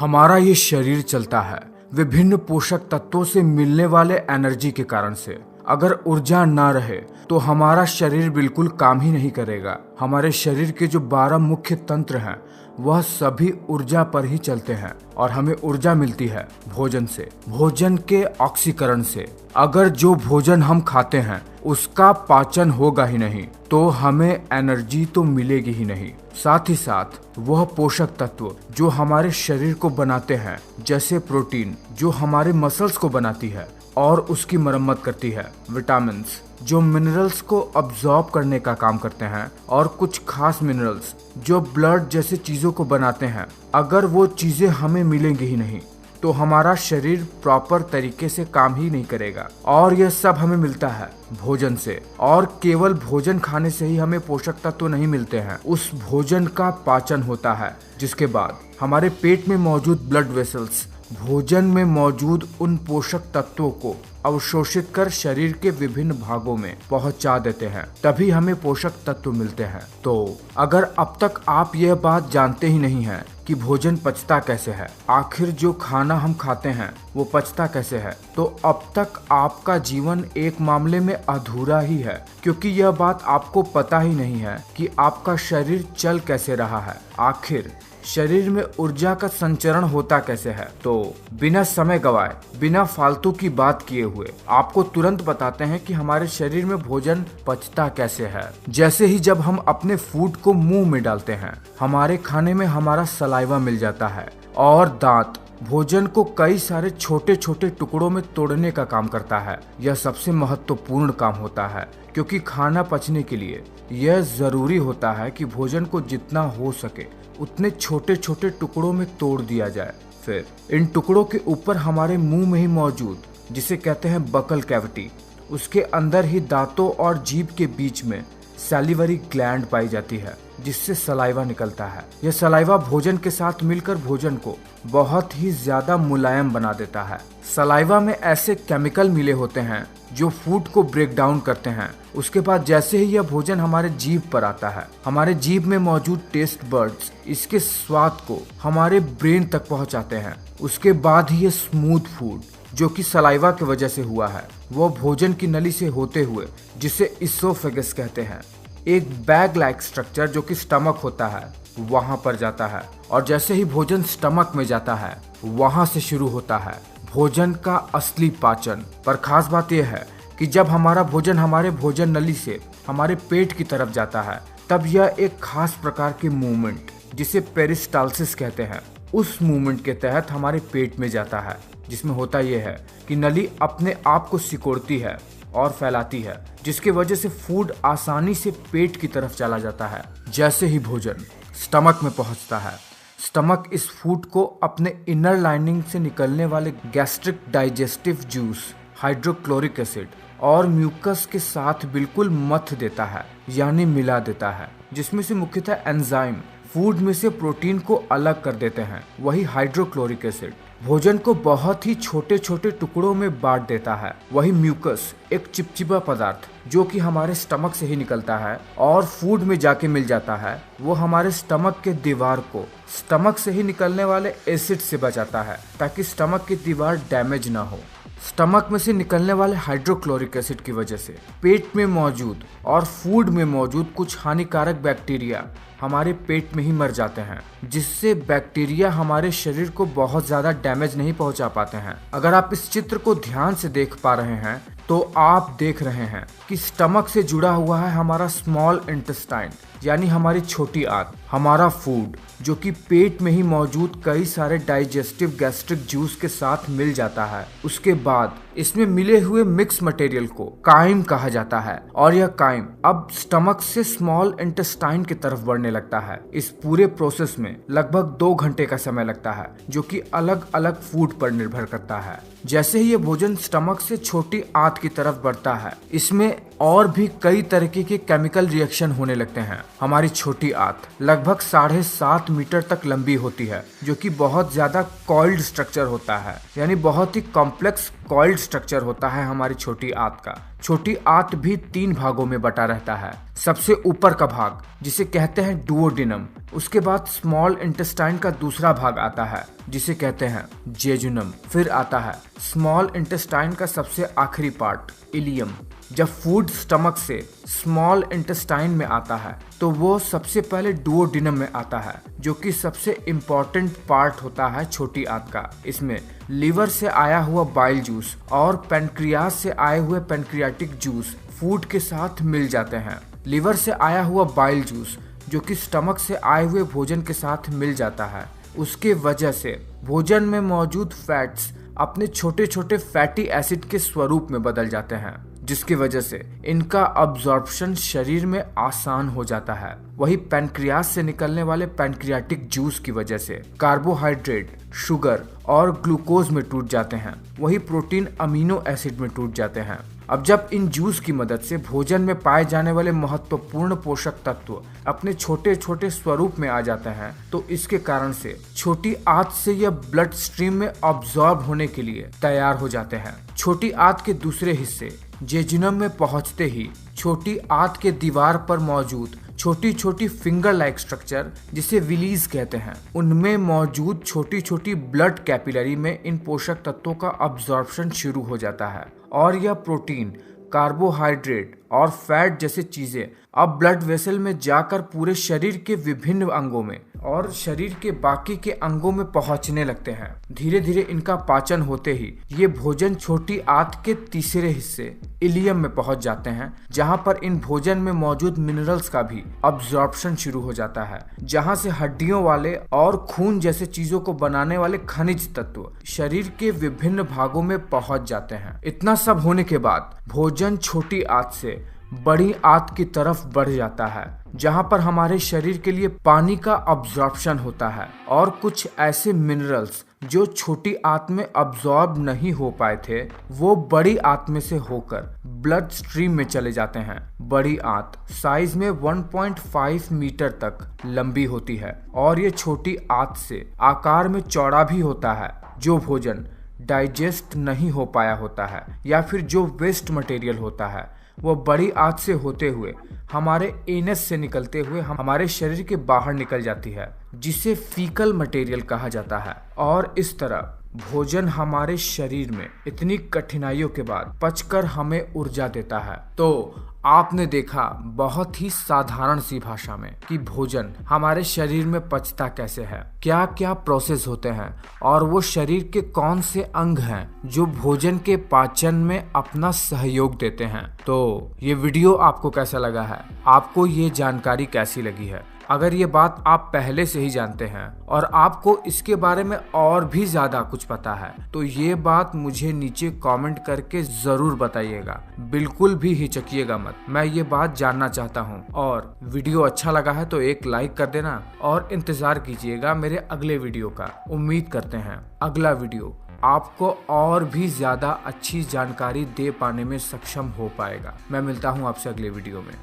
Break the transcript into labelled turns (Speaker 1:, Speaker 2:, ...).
Speaker 1: हमारा ये शरीर चलता है विभिन्न पोषक तत्वों से मिलने वाले एनर्जी के कारण से। अगर ऊर्जा ना रहे तो हमारा शरीर बिल्कुल काम ही नहीं करेगा। हमारे शरीर के जो 12 मुख्य तंत्र हैं वह सभी ऊर्जा पर ही चलते हैं और हमें ऊर्जा मिलती है भोजन से, भोजन के ऑक्सीकरण से। अगर जो भोजन हम खाते हैं उसका पाचन होगा ही नहीं तो हमें एनर्जी तो मिलेगी ही नहीं। साथ ही साथ वह पोषक तत्व जो हमारे शरीर को बनाते हैं, जैसे प्रोटीन जो हमारे मसल्स को बनाती है और उसकी मरम्मत करती है, विटामिन्स जो मिनरल्स को अब्सॉर्ब करने का काम करते हैं, और कुछ खास मिनरल्स जो ब्लड जैसे चीजों को बनाते हैं। अगर वो चीजें हमें मिलेंगी ही नहीं तो हमारा शरीर प्रॉपर तरीके से काम ही नहीं करेगा। और यह सब हमें मिलता है भोजन से, और केवल भोजन खाने से ही हमें पोषक तत्व नहीं मिलते हैं। उस भोजन का पाचन होता है, जिसके बाद हमारे पेट में मौजूद ब्लड वेसल्स भोजन में मौजूद उन पोषक तत्वों को अवशोषित कर शरीर के विभिन्न भागों में पहुंचा देते हैं, तभी हमें पोषक तत्व मिलते हैं। तो अगर अब तक आप यह बात जानते ही नहीं हैं कि भोजन पचता कैसे है, आखिर जो खाना हम खाते हैं वो पचता कैसे है, तो अब तक आपका जीवन एक मामले में अधूरा ही है, क्योंकि यह बात आपको पता ही नहीं है कि आपका शरीर चल कैसे रहा है, आखिर शरीर में ऊर्जा का संचरण होता कैसे है। तो बिना समय गवाए, बिना फालतू की बात किए हुए आपको तुरंत बताते हैं कि हमारे शरीर में भोजन पचता कैसे है। जैसे ही जब हम अपने फूड को मुंह में डालते हैं, हमारे खाने में हमारा सलाइवा मिल जाता है और दांत भोजन को कई सारे छोटे छोटे टुकड़ों में तोड़ने का काम करता है। यह सबसे महत्वपूर्ण काम होता है, क्योंकि खाना पचने के लिए यह जरूरी होता है कि भोजन को जितना हो सके उतने छोटे छोटे टुकड़ों में तोड़ दिया जाए। फिर इन टुकड़ों के ऊपर हमारे मुंह में ही मौजूद, जिसे कहते हैं बकल कैविटी, उसके अंदर ही दांतों और जीभ के बीच में सैलिवरी ग्लैंड पाई जाती है, जिससे सलाइवा निकलता है। यह सलाइवा भोजन के साथ मिलकर भोजन को बहुत ही ज्यादा मुलायम बना देता है। सलाइवा में ऐसे केमिकल मिले होते हैं जो फूड को ब्रेक डाउन करते हैं। उसके बाद जैसे ही यह भोजन हमारे जीभ पर आता है, हमारे जीभ में मौजूद टेस्ट बर्ड्स इसके स्वाद को हमारे ब्रेन तक पहुंचाते हैं। उसके बाद ही ये स्मूथ फूड जो कि सलाइवा की वजह से हुआ है, वो भोजन की नली से होते हुए, जिसे इसोफेगस कहते हैं, एक बैग लाइक स्ट्रक्चर जो कि स्टमक होता है, वहां पर जाता है। और जैसे ही भोजन स्टमक में जाता है, वहां से शुरू होता है भोजन का असली पाचन। पर खास बात यह है कि जब हमारा भोजन हमारे भोजन नली से हमारे पेट की तरफ जाता है, तब यह एक खास प्रकार की मूवमेंट, जिसे पेरिस्टालसिस कहते हैं, उस मूवमेंट के तहत हमारे पेट में जाता है, जिसमें होता यह है कि नली अपने आप को सिकोड़ती है और फैलाती है, जिसकी वजह से फूड आसानी से पेट की तरफ चला जाता है। जैसे ही भोजन स्टमक में पहुंचता है, स्टमक इस फूड को अपने इनर लाइनिंग से निकलने वाले gastric digestive juice, hydrochloric acid और म्यूकस के साथ बिल्कुल मथ देता है, यानी मिला देता है, जिसमें से मुख्यतः एंजाइम फूड में से प्रोटीन को अलग कर देते हैं। वही हाइड्रोक्लोरिक एसिड भोजन को बहुत ही छोटे छोटे टुकड़ों में बांट देता है। वही म्यूकस एक चिपचिपा पदार्थ जो कि हमारे स्टमक से ही निकलता है और फूड में जाके मिल जाता है, वो हमारे स्टमक के दीवार को स्टमक से ही निकलने वाले एसिड से बचाता है, ताकि स्टमक की दीवार डैमेज ना हो। स्टमक में से निकलने वाले हाइड्रोक्लोरिक एसिड की वजह से पेट में मौजूद और फूड में मौजूद कुछ हानिकारक बैक्टीरिया हमारे पेट में ही मर जाते हैं, जिससे बैक्टीरिया हमारे शरीर को बहुत ज्यादा डैमेज नहीं पहुंचा पाते हैं। अगर आप इस चित्र को ध्यान से देख पा रहे हैं तो आप देख रहे हैं कि स्टमक से जुड़ा हुआ है हमारा स्मॉल इंटेस्टाइन, यानी हमारी छोटी आंत। हमारा फूड जो कि पेट में ही मौजूद कई सारे डाइजेस्टिव गैस्ट्रिक जूस के साथ मिल जाता है। उसके बाद इसमें मिले हुए मिक्स मटेरियल को काइम कहा जाता है, और यह काइम अब स्टमक से स्मॉल इंटेस्टाइन की तरफ बढ़ने लगता है। इस पूरे प्रोसेस में लगभग 2 घंटे का समय लगता है, जो कि अलग अलग फूड पर निर्भर करता है। जैसे ही ये भोजन स्टमक से छोटी आंत की तरफ बढ़ता है, इसमें और भी कई तरीके के केमिकल रिएक्शन होने लगते हैं। हमारी छोटी आंत लगभग 7.5 मीटर तक लंबी होती है, जो कि बहुत ज्यादा कॉइल्ड स्ट्रक्चर होता है, यानी बहुत ही कॉम्प्लेक्स कॉइल्ड स्ट्रक्चर होता है हमारी छोटी आंत का। छोटी आंत भी 3 भागों में बटा रहता है। सबसे ऊपर का भाग जिसे कहते हैं डुओडेनम, उसके बाद स्मॉल इंटेस्टाइन का दूसरा भाग आता है जिसे कहते हैं जेजुनम, फिर आता है स्मॉल इंटेस्टाइन का सबसे आखिरी पार्ट इलियम। जब फूड स्टमक से स्मॉल इंटेस्टाइन में आता है तो वो सबसे पहले डुओडेनम में आता है, जो कि सबसे इम्पोर्टेंट पार्ट होता है छोटी आंत का। इसमें लीवर से आया हुआ बाइल जूस और पैनक्रियास से आए हुए पैनक्रियाटिक जूस फूड के साथ मिल जाते हैं। लीवर से आया हुआ बाइल जूस जो कि स्टमक से आए हुए भोजन के साथ मिल जाता है, उसके वजह से भोजन में मौजूद फैट्स अपने छोटे छोटे फैटी एसिड के स्वरूप में बदल जाते हैं, जिसकी वजह से इनका अब्जॉर्प्शन शरीर में आसान हो जाता है। वही पैनक्रियास से निकलने वाले पैनक्रियाटिक जूस की वजह से कार्बोहाइड्रेट, शुगर और ग्लूकोज में टूट जाते हैं। वही प्रोटीन अमीनो एसिड में टूट जाते हैं। अब जब इन जूस की मदद से भोजन में पाए जाने वाले महत्वपूर्ण पोषक तत्व अपने छोटे छोटे स्वरूप में आ जाते हैं, तो इसके कारण से छोटी आंत से यह ब्लड स्ट्रीम में अब्सॉर्ब होने के लिए तैयार हो जाते हैं। छोटी आंत के दूसरे हिस्से जेजुनम में पहुंचते ही छोटी आंत के दीवार पर मौजूद छोटी छोटी फिंगर लाइक स्ट्रक्चर जिसे विलीज कहते हैं, उनमें मौजूद छोटी छोटी ब्लड कैपिलरी में इन पोषक तत्वों का अब्जॉर्प्शन शुरू हो जाता है और यह प्रोटीन, कार्बोहाइड्रेट और फैट जैसे चीजें अब ब्लड वेसल में जाकर पूरे शरीर के विभिन्न अंगों में और शरीर के बाकी के अंगों में पहुंचने लगते हैं। धीरे धीरे इनका पाचन होते ही ये भोजन छोटी आंत के तीसरे हिस्से इलियम में पहुंच जाते हैं, जहां पर इन भोजन में मौजूद मिनरल्स का भी अब्जॉर्प्शन शुरू हो जाता है, जहां से हड्डियों वाले और खून जैसे चीजों को बनाने वाले खनिज तत्व शरीर के विभिन्न भागों में पहुंच जाते हैं। इतना सब होने के बाद भोजन छोटी आंत से बड़ी आंत की तरफ बढ़ जाता है, जहां पर हमारे शरीर के लिए पानी का अब्जॉर्प्शन होता है और कुछ ऐसे मिनरल्स जो छोटी आंत में अब्सॉर्ब नहीं हो पाए थे वो बड़ी आंत में से होकर ब्लड स्ट्रीम में चले जाते हैं। बड़ी आंत साइज में 1.5 मीटर तक लंबी होती है और ये छोटी आंत से आकार में चौड़ा भी होता है। जो भोजन डाइजेस्ट नहीं हो पाया होता है या फिर जो वेस्ट मटेरियल होता है वो बड़ी आंत से होते हुए हमारे एनस से निकलते हुए हमारे शरीर के बाहर निकल जाती है, जिसे फीकल मटेरियल कहा जाता है। और इस तरह भोजन हमारे शरीर में इतनी कठिनाइयों के बाद पचकर हमें ऊर्जा देता है। तो आपने देखा बहुत ही साधारण सी भाषा में कि भोजन हमारे शरीर में पचता कैसे है, क्या क्या प्रोसेस होते हैं और वो शरीर के कौन से अंग हैं जो भोजन के पाचन में अपना सहयोग देते हैं। तो ये वीडियो आपको कैसा लगा है, आपको ये जानकारी कैसी लगी है? अगर ये बात आप पहले से ही जानते हैं और आपको इसके बारे में और भी ज्यादा कुछ पता है तो ये बात मुझे नीचे कमेंट करके जरूर बताइएगा। बिल्कुल भी हिचकिएगा मत, मैं ये बात जानना चाहता हूँ। और वीडियो अच्छा लगा है तो एक लाइक कर देना और इंतजार कीजिएगा मेरे अगले वीडियो का। उम्मीद करते हैं अगला वीडियो आपको और भी ज्यादा अच्छी जानकारी दे पाने में सक्षम हो पाएगा। मैं मिलता हूँ आपसे अगले वीडियो में।